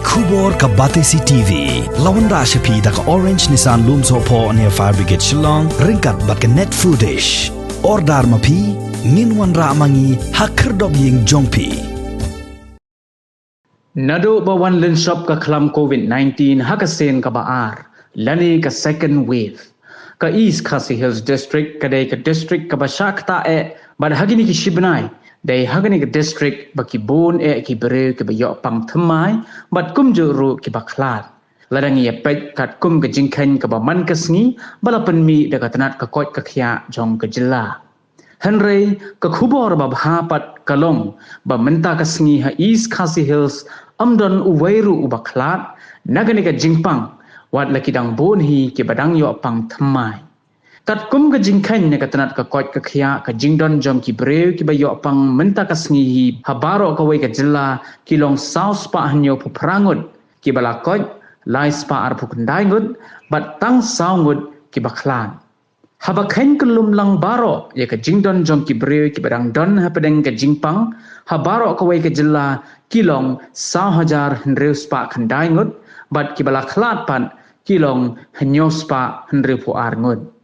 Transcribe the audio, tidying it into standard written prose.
Kubor ka Batesi TV. Lawan Rashapi da ka Orange Nissan Looms Hopo near Fire Brigade Shillong. Ringkat bat ka net foodish. Ordar mapi. Minwan ra mangi hakerdog ying jongpi. Nado bawan len shop ka klam COVID-19 hakasen ka baar. Lani ka second wave. Ka East Khasi Hills District kadai ka district ka Bashakta bad hagini ki Shibnai. Dai hagani ka district baki bon ki bere ki bayo pang thamai bad kum juru ki baklat. Ladangi pet kat kum ka jingkhen ka baman ka sngi balapan mi da ka tanat ka kot ka khya jong ka jilla. Henry ka khubor ba bhapat kalong ba menta ka sngi ha East Khasi Hills amdon uwairu ubaklat nagani ka jingpang wat lakidang bon hi ki badang yo pang thamai. Kat kum ka jingkhen ne ka tanat ka kot ka khya ka jingdon jom ki breu ki bayo pang menta ka sngi hi habaro ka wei ka jilla kilong south pa hanyo puprangut ki bala kot lai spa ar pukundai ngut bat tang saungut ki baklan. Habakhen kelum lang baro ya ka jingdon jom ki breu ki badang don ha pedeng ka jingpang habaro ka wei ka jilla kilong 10,000 hendreu spa khandai ngut bat ki bala khlat pan kilong hanyo spa hendreu pu ar ngut.